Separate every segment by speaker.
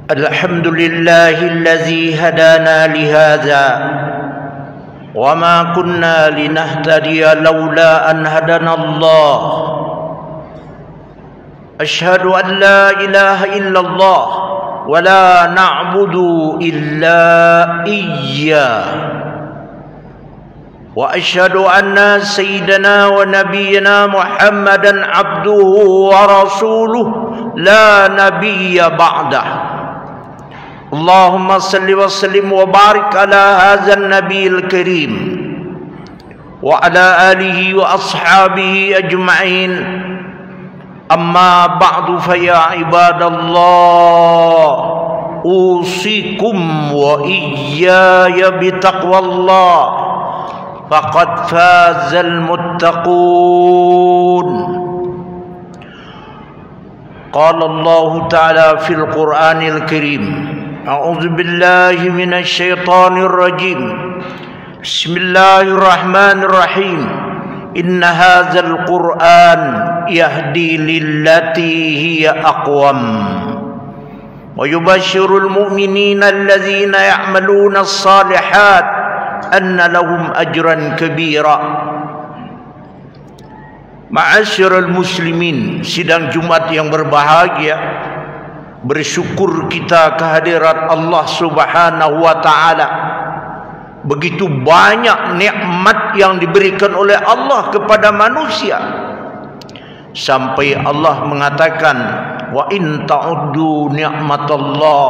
Speaker 1: Alhamdulillahillazi hadana lihadza wa ma kunna linahtadiya laula an hadana Allah. Ashhadu an la ilaha illallah wa la na'budu illa iyyah. Wa ashhadu anna sayyidana wa nabiyyana Muhammadan abduhu wa rasuluhu la nabiyya ba'dah. Allahumma salli wa sallim wa barik ala hadzal nabiyil karim wa ala alihi wa ashabihi ajma'in. Amma ba'du, fa ya ibadallah, usikum wa iyaya bitaqwallah, faqad fazal muttaqun. Qala Allah ta'ala fil Qur'anil Karim, a'udzu billahi minasy syaithanir rajim. Bismillahirrahmanirrahim. Inna hadzal Qur'an yahdi lillati hiya aqwam wa yubashshirul mu'minina alladzina ya'maluna as-salihat anna lahum ajran kabira. Ma'asyiral muslimin, sidang Jumat yang berbahagia, bersyukur kita kehadirat Allah Subhanahu wa taala. Begitu banyak nikmat yang diberikan oleh Allah kepada manusia, sampai Allah mengatakan, wa in ta'uddu ni'matallah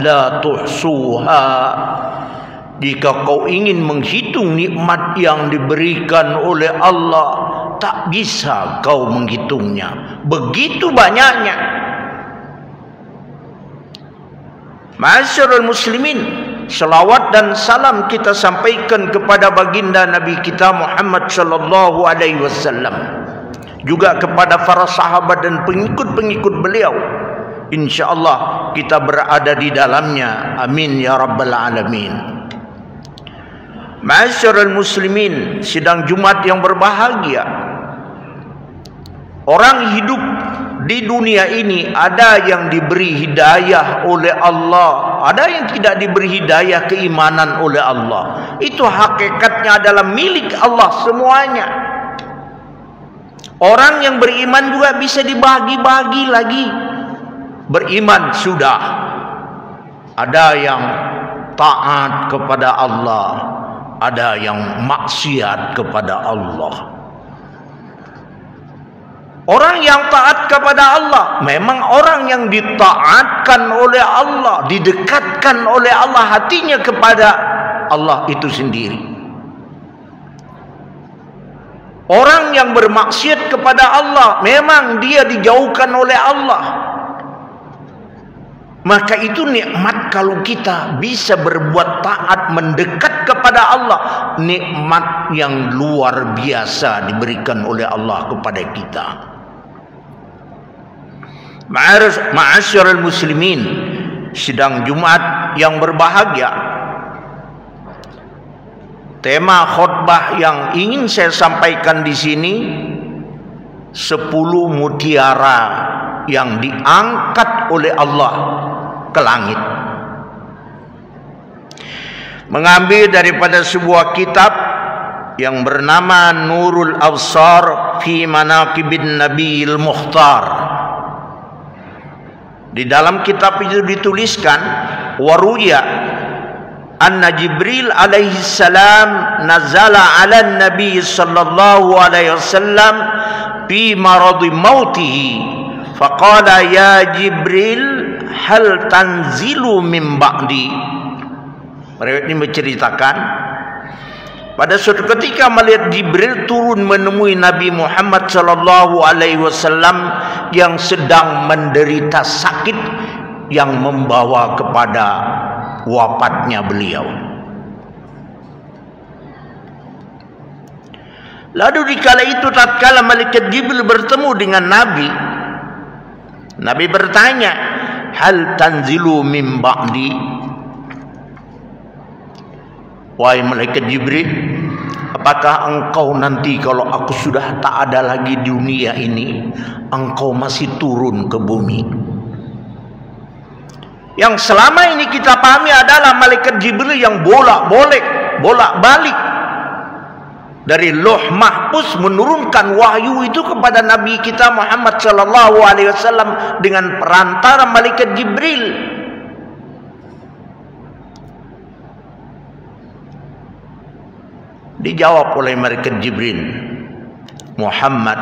Speaker 1: la tuhsuha. Jika kau ingin menghitung nikmat yang diberikan oleh Allah, tak bisa kau menghitungnya, begitu banyaknya. Ma'asyiral muslimin, selawat dan salam kita sampaikan kepada baginda Nabi kita Muhammad sallallahu alaihi wasallam, juga kepada para sahabat dan pengikut-pengikut beliau. Insyaallah kita berada di dalamnya, amin ya rabbal alamin. Ma'asyiral muslimin, sidang Jumat yang berbahagia, orang hidup di dunia ini ada yang diberi hidayah oleh Allah, ada yang tidak diberi hidayah keimanan oleh Allah. Itu hakikatnya adalah milik Allah semuanya. Orang yang beriman juga bisa dibagi-bagi lagi. Beriman sudah, ada yang taat kepada Allah, ada yang maksiat kepada Allah. Orang yang taat kepada Allah memang orang yang ditaatkan oleh Allah, didekatkan oleh Allah hatinya kepada Allah itu sendiri. Orang yang bermaksiat kepada Allah memang dia dijauhkan oleh Allah. Maka itu nikmat kalau kita bisa berbuat taat, mendekat kepada Allah. Nikmat yang luar biasa diberikan oleh Allah kepada kita. Ma'asyiral muslimin, sidang Jumat yang berbahagia, tema khutbah yang ingin saya sampaikan di sini 10 mutiara yang diangkat oleh Allah ke langit. mengambil daripada sebuah kitab yang bernama Nurul Absar fi Manaqibin Nabiyil Mukhtar. Di dalam kitab itu dituliskan, waruya anna Jibril alaihi salam nazala ala Nabi sallallahu alaihi wasallam fi maradi mautihi faqala ya Jibril hal tanzilu min ba'di. Riwayat ini menceritakan pada suatu ketika melihat Jibril turun menemui Nabi Muhammad sallallahu alaihi wasallam yang sedang menderita sakit yang membawa kepada wafatnya beliau. Lalu dikala itu tatkala malaikat Jibril bertemu dengan Nabi bertanya, hal tanzilu min ba'di? Wahai malaikat Jibril, apakah engkau nanti kalau aku sudah tak ada lagi di dunia ini, engkau masih turun ke bumi? Yang selama ini kita pahami adalah malaikat Jibril yang bolak-balik dari Lauh Mahfuz menurunkan wahyu itu kepada Nabi kita Muhammad sallallahu alaihi wasallam dengan perantara malaikat Jibril. Dijawab oleh malaikat Jibril, Muhammad,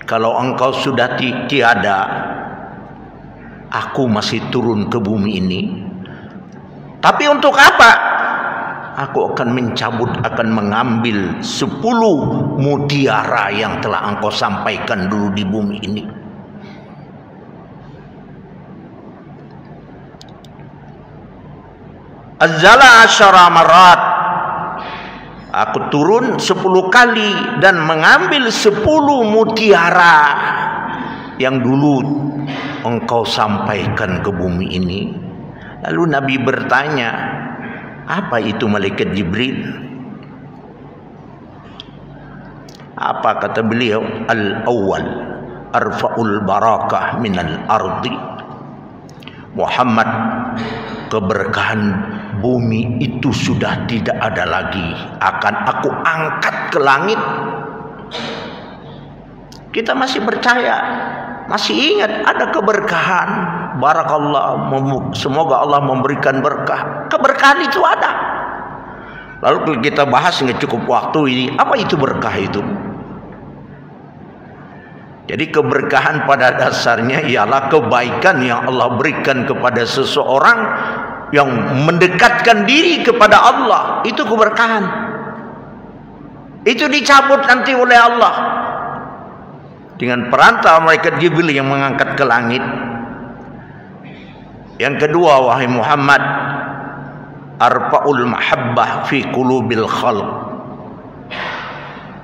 Speaker 1: kalau engkau sudah tiada, aku masih turun ke bumi ini. Tapi untuk apa? Aku akan mencabut, akan mengambil 10 mutiara yang telah engkau sampaikan dulu di bumi ini. Azala asyara marat, aku turun 10 kali dan mengambil 10 mutiara yang dulu engkau sampaikan ke bumi ini. Lalu Nabi bertanya, apa itu malaikat Jibril? Apa kata beliau? Al-awwal arfa'ul barakah minal ardi. Muhammad, keberkahan bumi itu sudah tidak ada lagi, akan aku angkat ke langit. Kita masih percaya, masih ingat ada keberkahan. Barakallah, semoga Allah memberikan berkah. Keberkahan itu ada. Lalu kalau kita bahas nggak cukup waktu ini, apa itu berkah itu? Jadi keberkahan pada dasarnya ialah kebaikan yang Allah berikan kepada seseorang yang mendekatkan diri kepada Allah. Itu keberkahan. Itu dicabut nanti oleh Allah dengan perantara malaikat Jibril yang mengangkat ke langit. Yang kedua, wahai Muhammad, arfa'ul mahabbah fi qulubil khalq.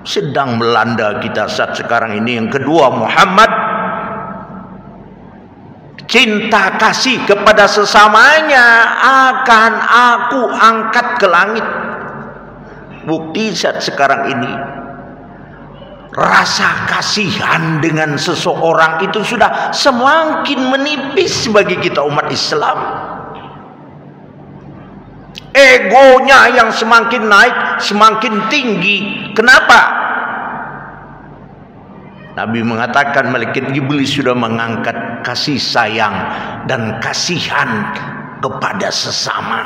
Speaker 1: Sedang melanda kita saat sekarang ini. Yang kedua, Muhammad, cinta kasih kepada sesamanya akan aku angkat ke langit. Bukti saat sekarang ini, rasa kasihan dengan seseorang itu sudah semakin menipis bagi kita umat Islam. Egonya yang semakin naik, semakin tinggi. Kenapa? Nabi mengatakan malaikat Jibril sudah mengangkat kasih sayang dan kasihan kepada sesama.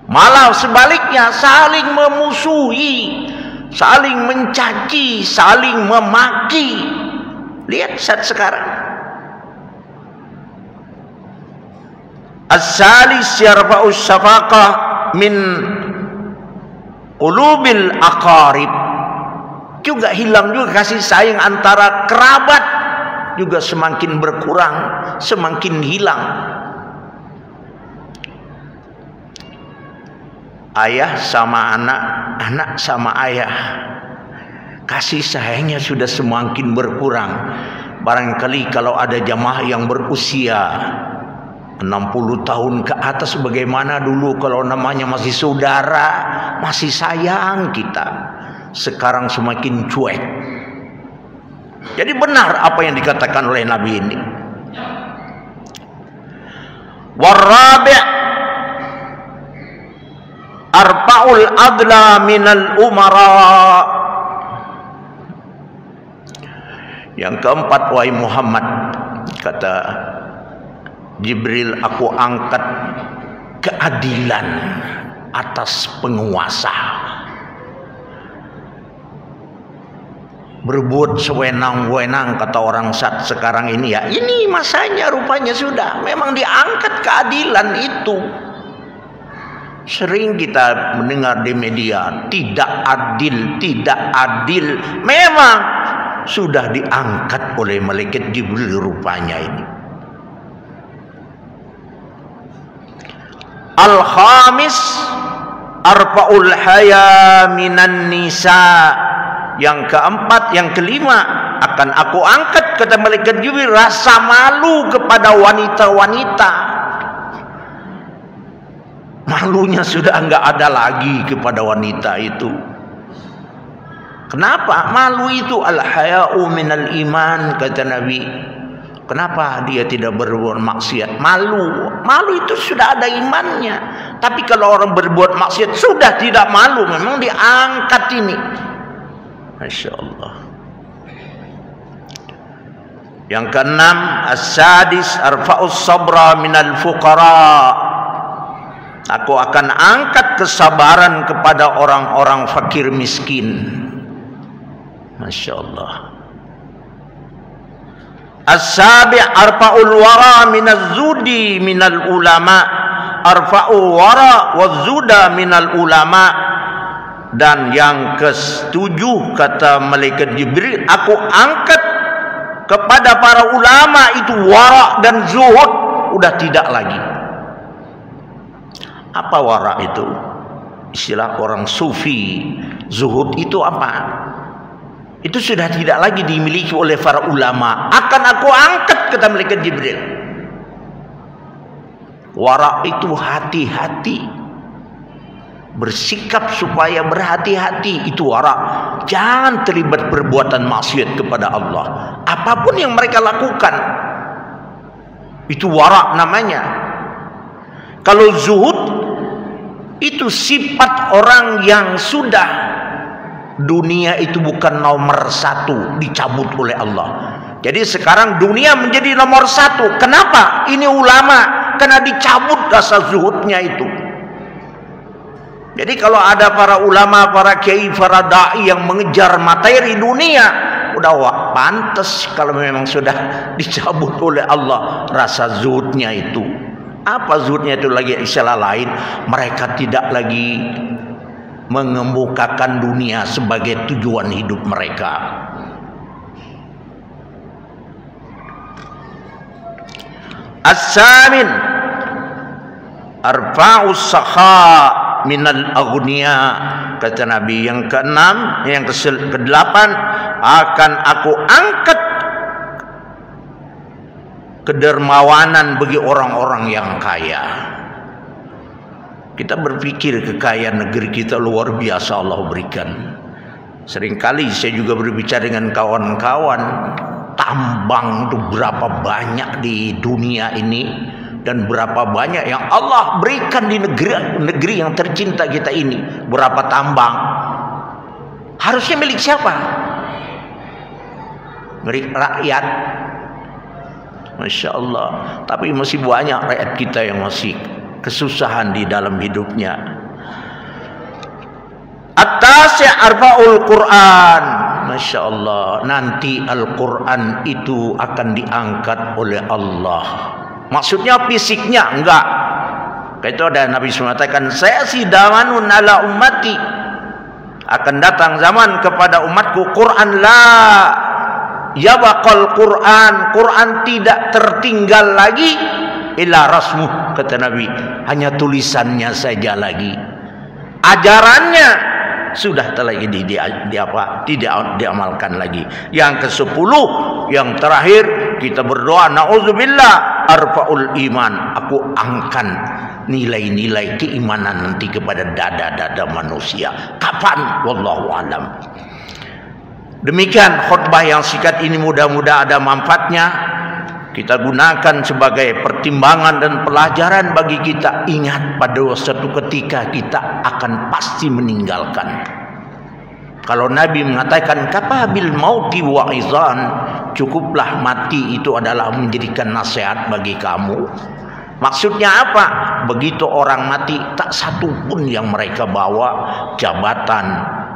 Speaker 1: Malah sebaliknya, saling memusuhi, saling mencaci, saling memaki. Lihat saat sekarang. As-salis yarfa'u syafaqah min qulubil aqarib. Juga hilang juga kasih sayang antara kerabat, juga semakin berkurang, semakin hilang. Ayah sama anak, anak sama ayah, kasih sayangnya sudah semakin berkurang. Barangkali kalau ada jamaah yang berusia 60 tahun ke atas, bagaimana dulu kalau namanya masih saudara, masih sayang kita. Sekarang semakin cuek. Jadi benar apa yang dikatakan oleh Nabi ini. Warabi' arfa'ul adla minal umara. Yang keempat, wahai Muhammad, kata Jibril, aku angkat keadilan atas penguasa. Berbuat sewenang-wenang, kata orang sekarang ini, ya ini masanya rupanya sudah memang diangkat keadilan itu. Sering kita mendengar di media, tidak adil, tidak adil. Memang sudah diangkat oleh malaikat Jibril rupanya ini. Al-khamis arfa'ul haya minan nisa. Yang keempat, yang kelima, akan aku angkat, kata malaikat Jibril, rasa malu kepada wanita-wanita. Malunya sudah enggak ada lagi kepada wanita itu. Kenapa? Malu itu al-haya'u minal iman, kata Nabi. Kenapa dia tidak berbuat maksiat? Malu. Malu itu sudah ada imannya. Tapi kalau orang berbuat maksiat sudah tidak malu, memang diangkat ini. Masya Allah. Yang keenam, as-sadis arfa'us sabra minal fuqara. Aku akan angkat kesabaran kepada orang-orang fakir miskin. Masya Allah. As-sabi' arfa'ul wara minaz zudi minal ulama. Arfa'ul wara waz zuda minal ulama. Dan yang kesetujuh, kata malaikat Jibril, aku angkat kepada para ulama itu wara dan zuhud, udah tidak lagi. Apa wara itu? Istilah orang sufi. Zuhud itu apa? Itu sudah tidak lagi dimiliki oleh para ulama. Akan aku angkat, kata malaikat Jibril. Wara itu hati-hati, bersikap supaya berhati-hati, itu wara. Jangan terlibat perbuatan maksiat kepada Allah. Apapun yang mereka lakukan, itu wara namanya. Kalau zuhud itu sifat orang yang sudah dunia itu bukan nomor satu, dicabut oleh Allah. Jadi sekarang dunia menjadi nomor satu. Kenapa? Ini ulama, karena dicabut rasa zuhudnya itu. Jadi kalau ada para ulama, para kiai, para dai yang mengejar materi dunia, udah pantas kalau memang sudah dicabut oleh Allah rasa zuhudnya itu. Apa zuhudnya itu lagi? Istilah lain, mereka tidak lagi mengemukakan dunia sebagai tujuan hidup mereka. As-samin arfa'us sakha minal aghniya, kata Nabi. Yang keenam, yang kedelapan, akan aku angkat kedermawanan bagi orang-orang yang kaya. Kita berpikir kekayaan negeri kita luar biasa Allah berikan. Seringkali saya juga berbicara dengan kawan-kawan, tambang itu berapa banyak di dunia ini, dan berapa banyak yang Allah berikan di negeri yang tercinta kita ini. Berapa tambang harusnya milik siapa? Milik rakyat. Masya Allah. Tapi masih banyak rakyat kita yang masih kesusahan di dalam hidupnya. At-tasi' arfa'ul Quran. Masya Allah. Nanti Al-Quran itu akan diangkat oleh Allah. Maksudnya fisiknya enggak. Itu ada Nabi SAW mengatakan, saya sidamanun ala ummati, akan datang zaman kepada umatku, Quran la yabaqal Quran, Quran tidak tertinggal lagi illa rasmuh, kata Nabi, hanya tulisannya saja lagi, ajarannya sudah tidak diamalkan lagi. Yang ke-10, yang terakhir, kita berdoa, na'udzubillah arfa'ul iman, aku angkat nilai-nilai keimanan nanti kepada dada-dada manusia. Kapan? Wallahu alam. Demikian khutbah yang singkat ini, mudah-mudahan ada manfaatnya. kita gunakan sebagai pertimbangan dan pelajaran bagi kita. Ingat, pada suatu ketika kita akan pasti meninggalkan. Kalau Nabi mengatakan kafa bil mauti wa'izan, cukuplah mati itu adalah menjadikan nasihat bagi kamu. Maksudnya apa? Begitu orang mati, tak satu pun yang mereka bawa, jabatan,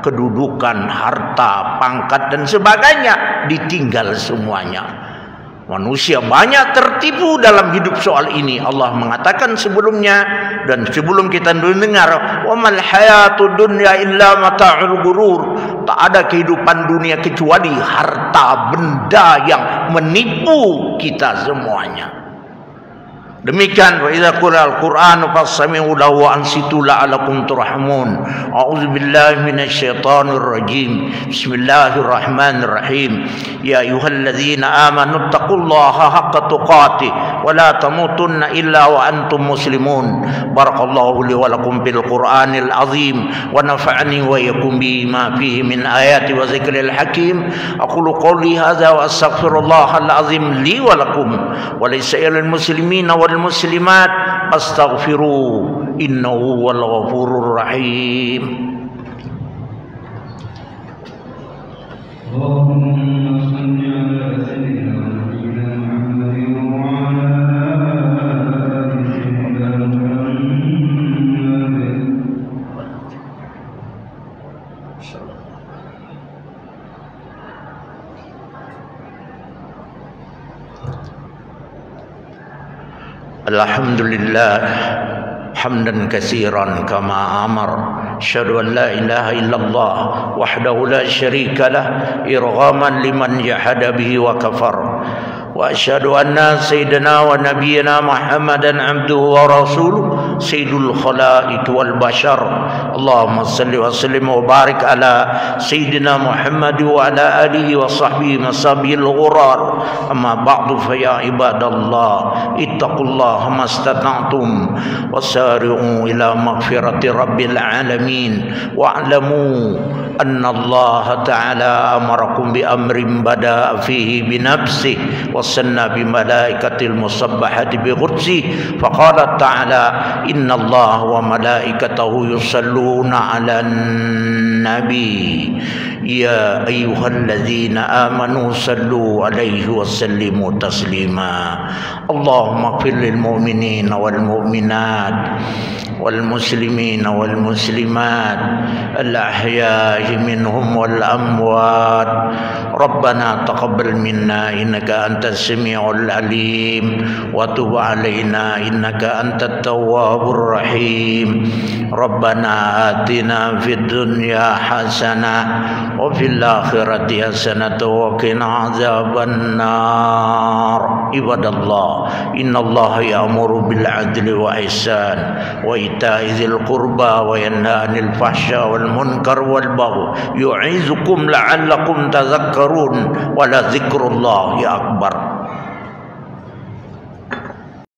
Speaker 1: kedudukan, harta, pangkat dan sebagainya, ditinggal semuanya. Manusia banyak tertipu dalam hidup soal ini. Allah mengatakan sebelumnya, dan sebelum kita mendengar, wa mal hayatud dunya illa mata'ul ghurur, tak ada kehidupan dunia kecuali harta benda yang menipu kita semuanya. Demikian, wa idza qura'al qur'anu fastami'u lahu wa ansitu la'allakum turhamun. A'udzubillahi minasyaitonir rajim. Bismillahirrahmanirrahim. Ya ayyuhalladzina amanu taqullaha haqqa tuqatih wa la tamutunna illa wa antum muslimun. Barakallahu li wa lakum bil Qur'anil azim wa nafa'ani wa iyyakum bima fihi min ayati wa dzikril hakim. Aqulu qouli hadza wa astaghfirullahal azim li wa lakum wa lisa'iril muslimina والمسلمات فاستغفروه إنه هو الغفور الرحيم. Alhamdulillah hamdan katsiran kama amar. Asyhadu an la ilaha illallah wahdahu la syarika lah irghaman liman jahada bihi wa kafar. Wa asyhadu anna sayyidina wa nabiyyina Muhammadan abduhu wa rasuluh sayyidul khalaiq wal bashar. Allahumma salli wa sallim wa barik ala sayyidina Muhammad wa ala alihi wa sahbihi masabil ghurar. Amma ba'du, fa ya ibadallah ittaqullaha mastata'tum wasari'u ila maghfirati rabbil alamin wa'lamu anna Allah ta'ala amarakum bi amrin bada'a fihi bi nafsihi wa sanna bi malaikatil musabbahati bi qudsihi. Faqala ta'ala inna Allah wa malaikatahu yusalluna 'alan nabi ya ayyuhalladzina amanu sallu 'alaihi wa sallimu taslima. Allahumma ighfir lil mu'minina wal mu'minat wal muslimina wal muslimat al ahya'i minhum wal amwat. Rabbana taqabbal minna innaka antas samiul alim wa tub 'alaina innaka antat tawwabur rahim. Rabbana atina fid dunya hasanah wa fil akhirati hasanah wa qina adzaban nar. Ibadallah, innallaha ya'muru bil 'adli wa ihsan wa ita'i dzil qurba wa yanha 'anil fahsya wal munkar wal baghi yu'izukum la'allakum tadhakkarun wa la dzikrullahi akbar.